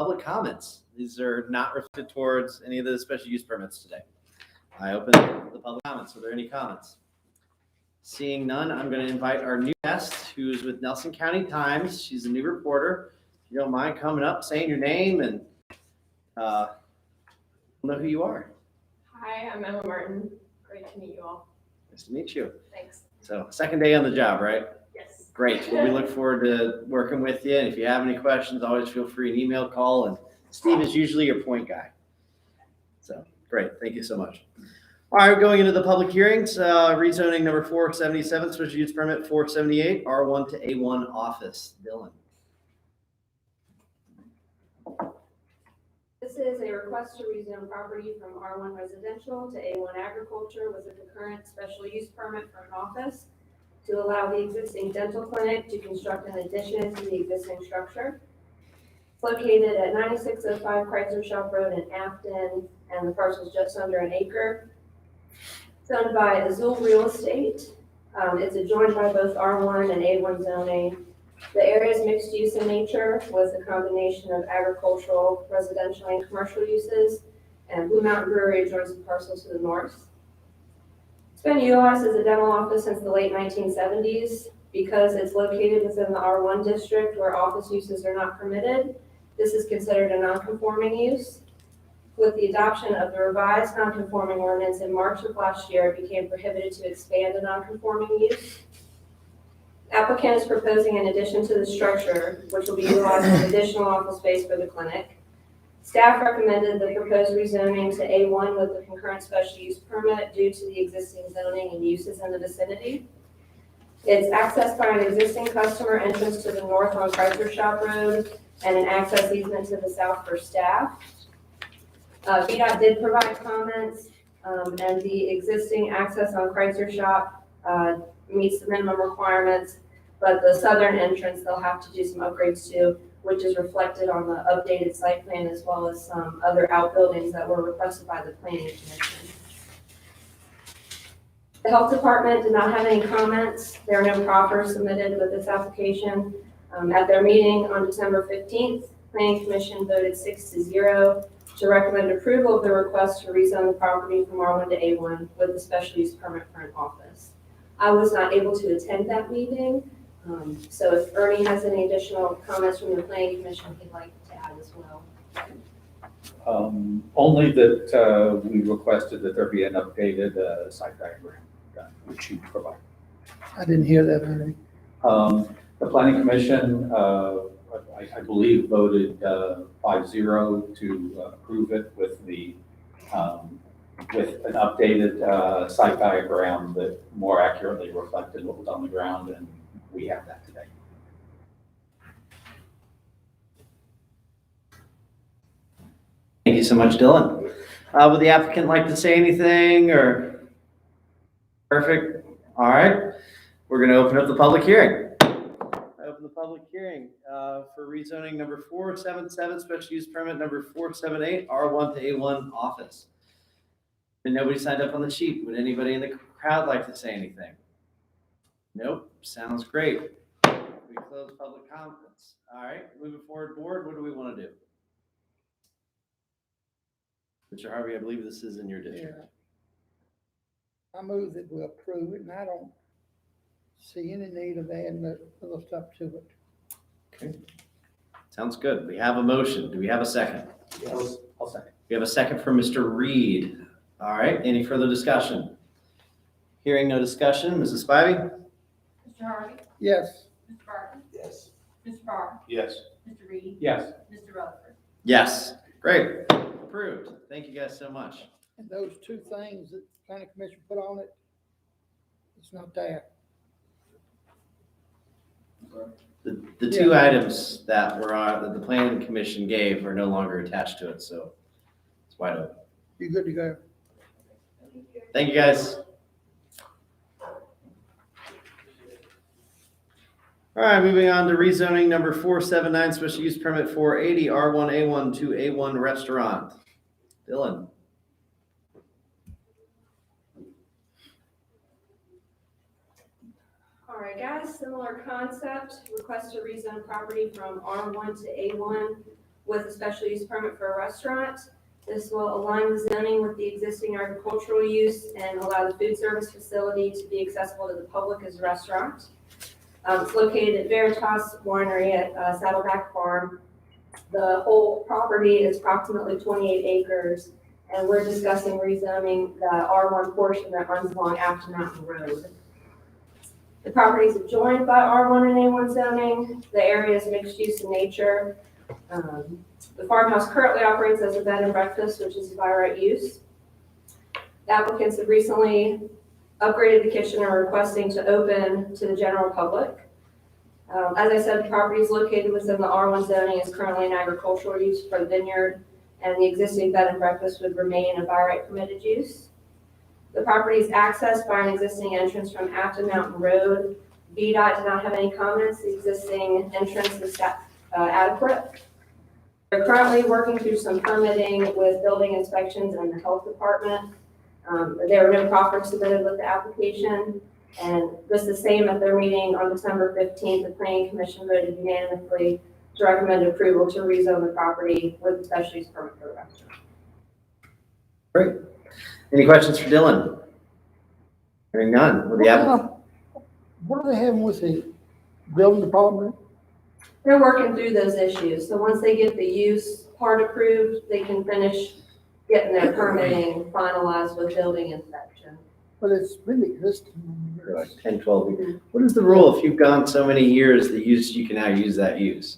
public comments. These are not restricted towards any of the special use permits today. I open the public comments. Are there any comments? Seeing none, I'm going to invite our new guest who's with Nelson County Times. She's a new reporter. If you don't mind coming up, saying your name, and we'll know who you are. Hi, I'm Emma Martin. Great to meet you all. Nice to meet you. Thanks. So, second day on the job, right? Yes. Great. Well, we look forward to working with you. And if you have any questions, always feel free to email, call, and Steve is usually your point guy. So, great. Thank you so much. All right, we're going into the public hearings. Rezoning number 477, special use permit 478, R1 to A1 office. Dylan. This is a request to rezone property from R1 residential to A1 agriculture with a concurrent special use permit for an office to allow the existing dental clinic to construct an addition to the existing structure. It's located at 9605 Chrysler Shop Road in Afton, and the parcel is just under an acre. It's owned by Azul Real Estate. It's adjoined by both R1 and A1 zoning. The area is mixed use in nature with a combination of agricultural, residential, and commercial uses, and Blue Mountain Brewery adjoins the parcel to the north. It's been utilized as a dental office since the late 1970s. Because it's located within the R1 district where office uses are not permitted, this is considered a non-conforming use. With the adoption of the revised non-conforming ordinance in March of last year, it became prohibited to expand a non-conforming use. The applicant is proposing an addition to the structure, which will be utilized as additional office space for the clinic. Staff recommended the proposed rezoning to A1 with the concurrent special use permit due to the existing zoning and uses in the vicinity. It's accessed by an existing customer entrance to the north on Chrysler Shop Road and an access easement to the south for staff. VDOT did provide comments, and the existing access on Chrysler Shop meets the minimum requirements, but the southern entrance they'll have to do some upgrades to, which is reflected on the updated site plan as well as some other outbuildings that were requested by the Planning Commission. The Health Department did not have any comments. There are no proffers submitted with this application. At their meeting on December 15th, Planning Commission voted 6-0 to recommend approval of the request to rezone the property from R1 to A1 with a special use permit for an office. I was not able to attend that meeting, so if Ernie has any additional comments from the Planning Commission he'd like to add as well. Only that we requested that there be an updated site diagram done, which you provide. I didn't hear that, Ernie. The Planning Commission, I believe, voted 5-0 to approve it with the with an updated site diagram that more accurately reflected what was on the ground, and we have that today. Thank you so much, Dylan. Would the applicant like to say anything or? Perfect. All right. We're going to open up the public hearing. I open the public hearing for rezoning number 477, special use permit number 478, R1 to A1 office. And nobody signed up on the sheet. Would anybody in the crowd like to say anything? Nope. Sounds great. We close public comments. All right. Moving forward, board, what do we want to do? Mr. Harvey, I believe this is in your district. Yeah. I move that we approve it, and I don't see any need of adding that other stuff to it. Okay. Sounds good. We have a motion. Do we have a second? Yes. I'll second. We have a second from Mr. Reed. All right. Any further discussion? Hearing no discussion. Mrs. Spivey? Mr. Harvey? Yes. Mr. Barton? Yes. Mr. Barr? Yes. Mr. Reed? Yes. Mr. Rutherford? Yes. Great. Approved. Thank you guys so much. And those two things that the planning commission put on it, it's not there. The two items that were on that the planning commission gave are no longer attached to it, so it's wide open. You're good to go. Thank you guys. All right, moving on to rezoning number 479, special use permit 480, R1A1 to A1 restaurant. Dylan. All right, guys, similar concept, request to rezone property from R1 to A1 with a special use permit for a restaurant. This will align the zoning with the existing agricultural use and allow the food service facility to be accessible to the public as a restaurant. It's located at Veritas Winery at Saddleback Farm. The whole property is approximately 28 acres, and we're discussing rezoning the R1 portion that runs along After Mountain Road. The property is adjoined by R1 and A1 zoning. The area is mixed use in nature. The farmhouse currently operates as a bed and breakfast, which is by right use. The applicants have recently upgraded the kitchen and are requesting to open to the general public. As I said, the property is located within the R1 zoning, is currently an agricultural use for the vineyard, and the existing bed and breakfast would remain a by right permitted use. The property is accessed by an existing entrance from Afton Mountain Road. VDOT did not have any comments. The existing entrance is adequate. They're currently working through some permitting with building inspections and the health department. There were no proffers submitted with the application. And just the same at their meeting on December 15th, the planning commission voted unanimously to recommend approval to rezone the property with a special use permit for the restaurant. Great. Any questions for Dylan? Hearing none. Will the applicant? What are they having with the building department? They're working through those issues. So once they get the use part approved, they can finish getting their permitting finalized with building inspection. But it's been existing. For like 10, 12 years. What is the rule if you've gone so many years, the use, you can now use that use?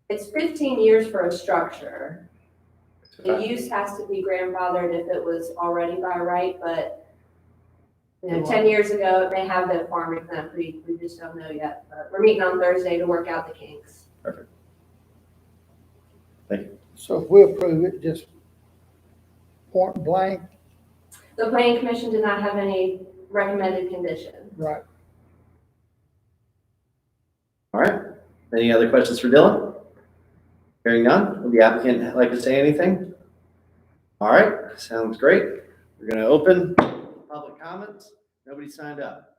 It's 15 years for a structure. The use has to be grandfathered if it was already by right, but 10 years ago, it may have been farm exempt. We just don't know yet. But we're meeting on Thursday to work out the kinks. Perfect. Thank you. So if we approve it, just point blank, The planning commission did not have any recommended conditions. right? All right. Any other questions for Dylan? Hearing none. Would the applicant like to say anything? All right. Sounds great. We're going to open public comments. Nobody signed up.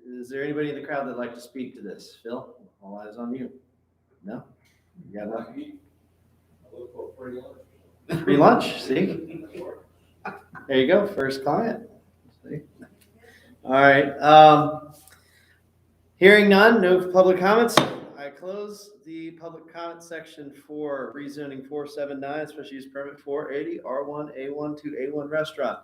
Is there anybody in the crowd that'd like to speak to this? Phil, all eyes on you. No? You got nothing? Free lunch, see? There you go, first client. See? All right. Hearing none, no public comments. I close the public comment section for rezoning 479, special use permit 480, R1, A1 to A1 restaurant.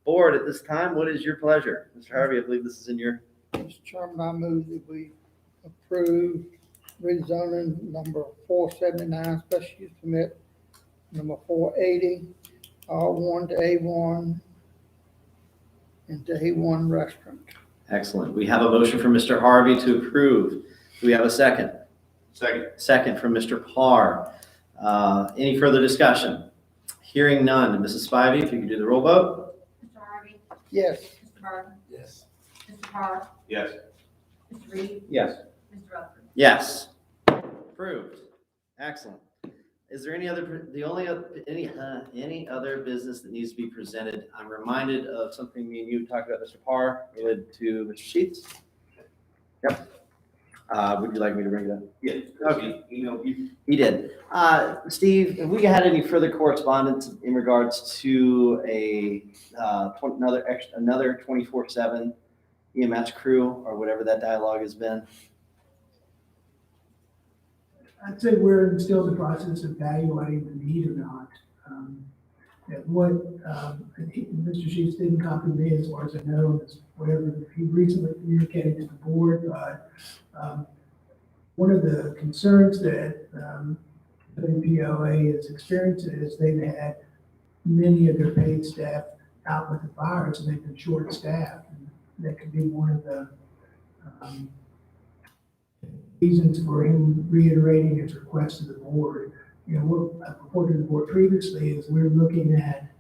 Board, at this time, what is your pleasure? Mr. Harvey, I believe this is in your. Mr. Chairman, I move that we approve rezoning number 479, special use permit number 480, R1 to A1, and to A1 restaurant. Excellent. We have a motion from Mr. Harvey to approve. Do we have a second? Second. Second from Mr. Parr. Any further discussion? Hearing none. Mrs. Spivey, if you could do the roll vote. Mr. Harvey? Yes. Mr. Burton? Yes. Mr. Parr? Yes. Mr. Reed? Yes. Mr. Rutherford? Yes. Approved. Excellent. Is there any other business that needs to be presented? I'm reminded of something me and you talked about, Mr. Parr, related to Mr. Sheets. Yep. Would you like me to bring it up? Yeah. Okay. Email you. He did. Steve, have we had any further correspondence in regards to another 24/7 EMS crew or whatever that dialogue has been? I'd say we're still in the process of evaluating the need or not. I think Mr. Sheets didn't copy me as far as I know, is whatever he recently communicated to the board, but one of the concerns that WPOA is experiencing is they've had many of their paid staff out with the virus and they've been short-staffed. And that could be one of the reasons for him reiterating his request to the board. You know, what I've reported to the board previously is we're looking at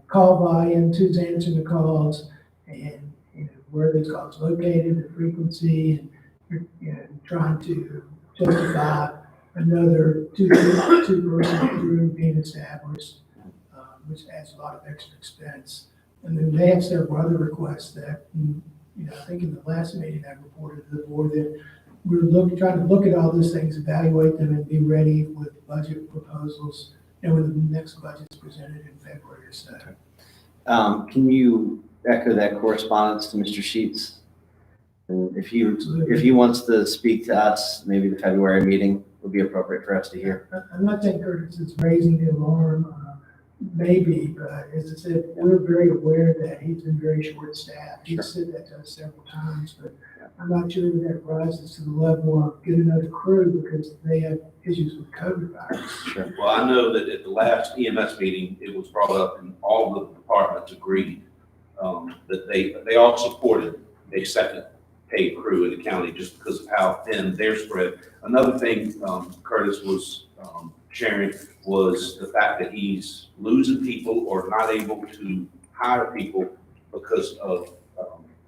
call volume, who's answering the calls, and where those calls located, the frequency, and trying to justify another two-person crew being established, which adds a lot of extra expense. And then they have several other requests that, I think in the last meeting I reported to the board that we're trying to look at all those things, evaluate them, and be ready with budget proposals, when the next budget's presented in February or so. Can you echo that correspondence to Mr. Sheets? And if he wants to speak to us, maybe the February meeting would be appropriate for us to hear. I'm not saying Curtis is raising the alarm, maybe, but as I said, we're very aware that he's been very short-staffed. Sure. He's said that to us several times, but I'm not sure that rises to the level of get another crew because they have issues with COVID virus. Sure. Well, I know that at the last EMS meeting, it was brought up and all the departments agreed that they all supported a second paid crew in the county just because of how thin they're spread. Another thing Curtis was sharing was the fact that he's losing people or not able to hire people because of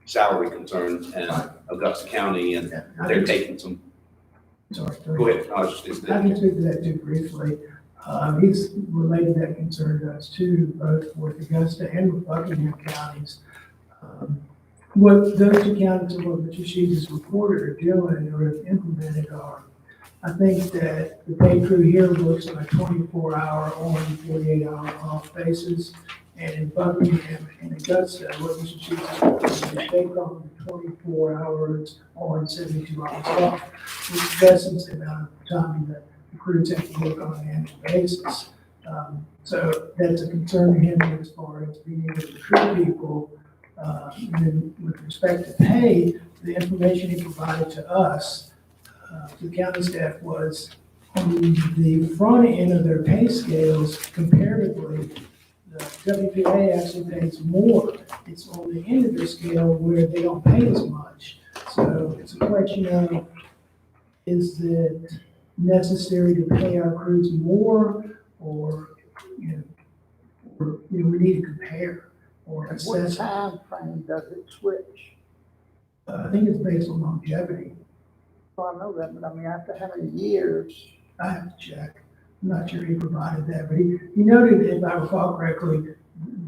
salary concerns in Augusta County, and they're taking some. Sorry. Go ahead. I was just- I can speak to that too briefly. He's related that concern to us too, both with Augusta and with Buckingham counties. What those two counties and what Mr. Sheets has reported are doing or have implemented are, I think that the pay crew here works on a 24-hour on, 48-hour off basis. And in Buckingham and Augusta, what Mr. Sheets has reported is they go 24 hours on, 72 hours off, which lessens the amount of time that the crews have to work on an annual basis. So that's a concern to him as far as being able to recruit people. And then with respect to pay, the information he provided to us, to the county staff, was on the front end of their pay scales comparatively, the WPA actually pays more. It's on the end of their scale where they don't pay as much. So it's a question of, is it necessary to pay our crews more, or, we need to compare or What assess. time frame does it switch? I think it's based on longevity. Well, I know that, but I mean, after how many years? I have to check. I'm not sure he provided that, but he noted, if I recall correctly,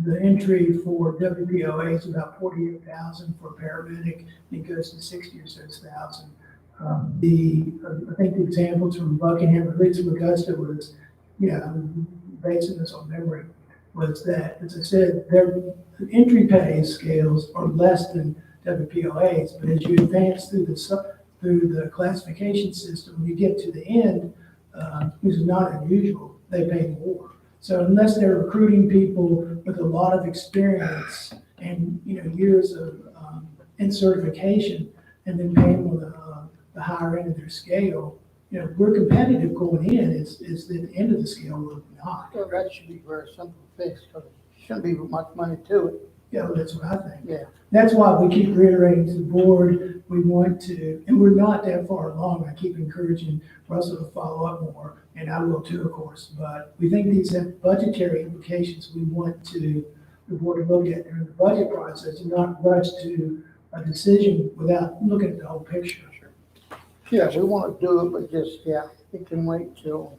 the entry for WPOA is about 48,000 for paramedic, and it goes to 60 or 6,000. I think the examples from Buckingham, at least from Augusta, was, I'm basing this on memory, was that, as I said, their entry pay scales are less than WPOA's, but as you advance through the classification system, when you get to the end, which is not unusual, they pay more. So unless they're recruiting people with a lot of experience and, years of in certification, and then paying them the higher end of their scale, we're competitive going in. It's the end of the scale we're not. Well, that should be very simple fix, because there shouldn't be much money to it. Yeah, well, that's what I think. Yeah. That's why we keep reiterating to the board, we want to, and we're not that far along. I keep encouraging Russell to follow up more, and I will too, of course. But we think these have budgetary implications we want the board to look at during the budget process and not rush to a decision without looking at the whole picture. Yeah, we want to do it, but just, it can wait till.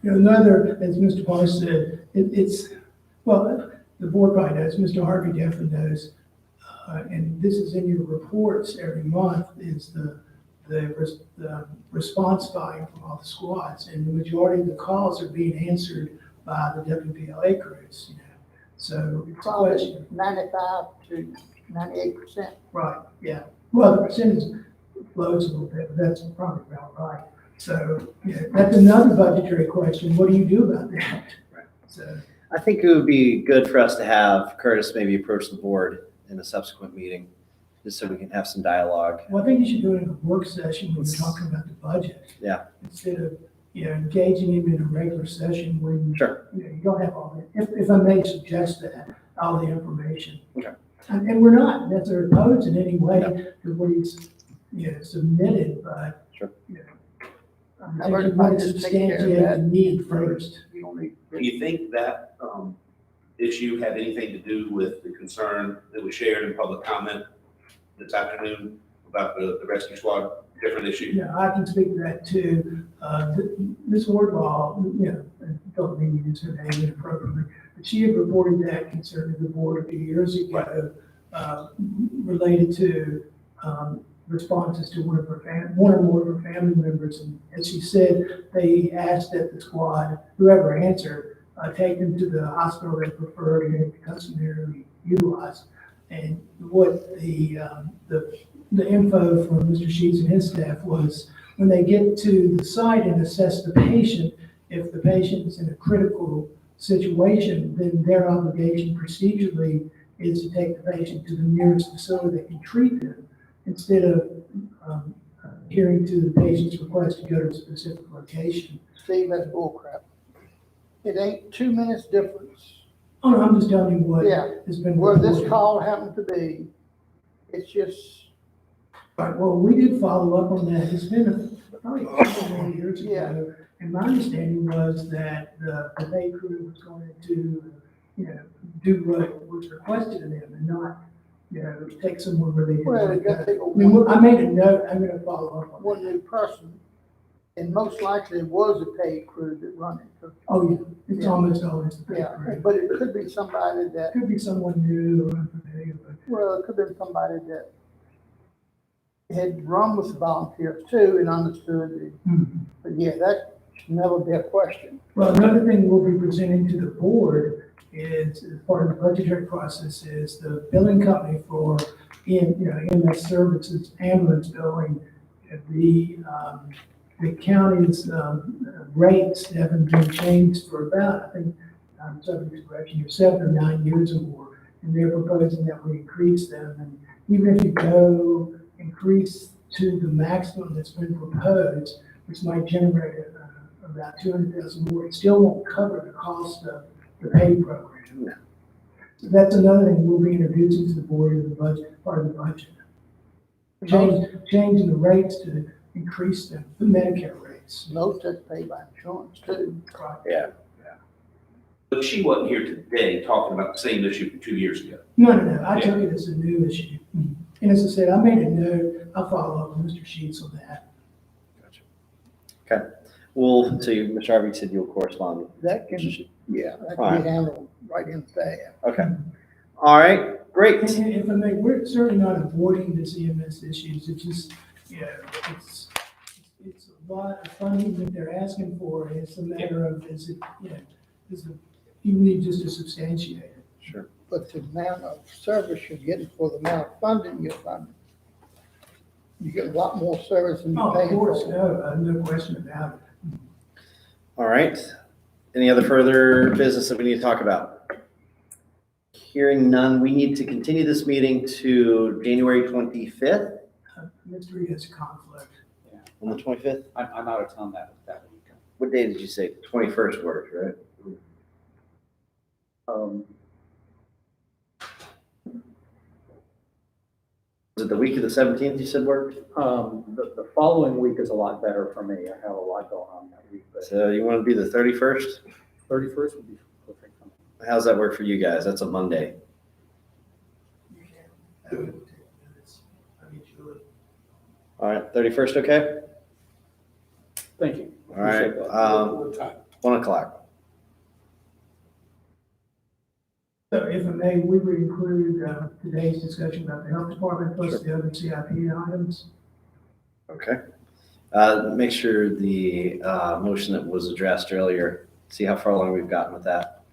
Another, as Mr. Parr said, the board probably knows, Mr. Harvey definitely knows, and this is in your reports every month, is the response volume from all the squads, and the majority of the calls are being answered by the WPLA crews, So it's a question. Probably 95 to 98%. Right, yeah. Well, the percentage flows a little bit, but that's probably about right. So, that's another budgetary question. What do you do about that? Right. So. I think it would be good for us to have Curtis maybe approach the board in a subsequent meeting, just so we can have some dialogue. Well, I think you should do it in a work session when you're talking about the budget. Yeah. Instead of, engaging him in a regular session when, Sure. you don't have all the, if I may suggest that, all the information. Okay. And we're not necessarily opposed in any way to what he's, submitted, but. Sure. I think you want to substantiate the need first. You don't need. Do you think that issue had anything to do with the concern that was shared in public comment this afternoon about the rescue squad, different issue? Yeah, I can speak to that too. Ms. Wardlaw, don't mean to use her name inappropriately, but she had reported that concern to the board a few years ago, related to responses to one or more of her family members. And as she said, they asked that the squad, whoever answered, take them to the hospital they prefer and customarily utilize. And what the info from Mr. Sheets and his staff was, when they get to the site and assess the patient, if the patient is in a critical situation, then their obligation procedurally is to take the patient to the nearest facility that can treat them, instead of adhering to the patient's request to go to a specific location. Steve, that's bullcrap. It ain't 2 minutes difference. Oh, no, I'm just telling you what Yeah. has been Where this reported. call happened to be, it's just, Right, well, we did follow up on that. It's been probably a couple more years ago. And my understanding was that the pay crew was going to, do what was requested of them and not, take someone where they didn't well, want it to got to go. go I made a note, I'm gonna follow up on one that. new person, and most likely it was a paid crew that run it. Oh, yeah, it's Yeah. almost always the pay Yeah, crew. but it could be somebody that, Could be someone new or unfamiliar, but well, it could be somebody that had run with volunteers too and understood it. But yeah, that should never be a question. well, another thing we'll be presenting to the board is, as part of the budgetary process, is the billing company for, EMS services, ambulance billing. The county's, rates haven't been changed for about, I think, I'm subject to correction, 7 or 9 years or more. And they're proposing that we increase them. And even if you go increase to the maximum that's been proposed, which might generate about 200,000 more, it still won't cover the cost of the pay program. So that's another thing we'll be introducing to the board in the budget, part of the budget. Changing the rates to increase the Medicare rates. Most that's paid by insurance too. Yeah. But she wasn't here today talking about the same issue from 2 years ago. No, I took it as a new issue. And as I said, I made a note, I'll follow up with Mr. Sheets on that. Okay. Well, so you, Mr. Harvey said you'll correspond. That can, yeah, that All right. can be handled right in there. Okay. All right, great. And if I may, we're certainly not avoiding this EMS issues, it's just, it's a lot of funding that they're asking for, and it's a matter of, you need just to substantiate it. Sure. But the amount of service you're getting for the amount of funding you're funding, you get a lot more service than Oh, you're of paying course, for. no question about it. All right. Any other further business that we need to talk about? Hearing none, we need to continue this meeting to January 25th. Mr. Reed has a conflict. On the 25th? I'm out of town that week. What day did you say? 21st works, right? Was it the week of the 17th you said worked? The following week is a lot better for me. I have a lot going on that week, but So you want to be the 31st? 31st would be perfect for me. How's that work for you guys? That's a Monday. All right, 31st, okay? Thank you. All right, Appreciate that. 1 o'clock. So if I may, we would include today's discussion about the health department plus the other CIP items. Okay. Make sure the motion that was addressed earlier, see how far along we've gotten with that.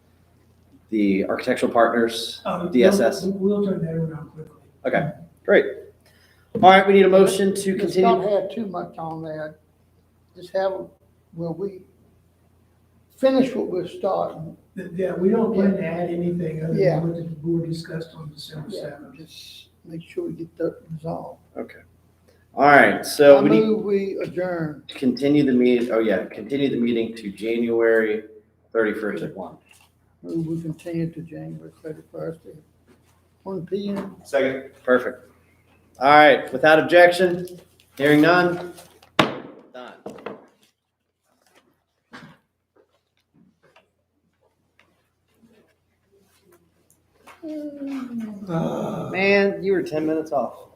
The architectural partners, DSS. We'll turn that around quickly. Okay, great. All right, we need a motion to Let's not continue. have too much on there. Just have, well, we finish what we're starting. Yeah, we don't plan to add anything other Yeah. than what the board discussed on December Yeah, 7th. just make sure we get that resolved. Okay. All right, so I we need move we adjourn. to continue the meeting, continue the meeting to January 31st at 1. Move we continue to January 31st at 1 p.m. Second. Perfect. All right, without objection, hearing none, done. Man, you were 10 minutes off.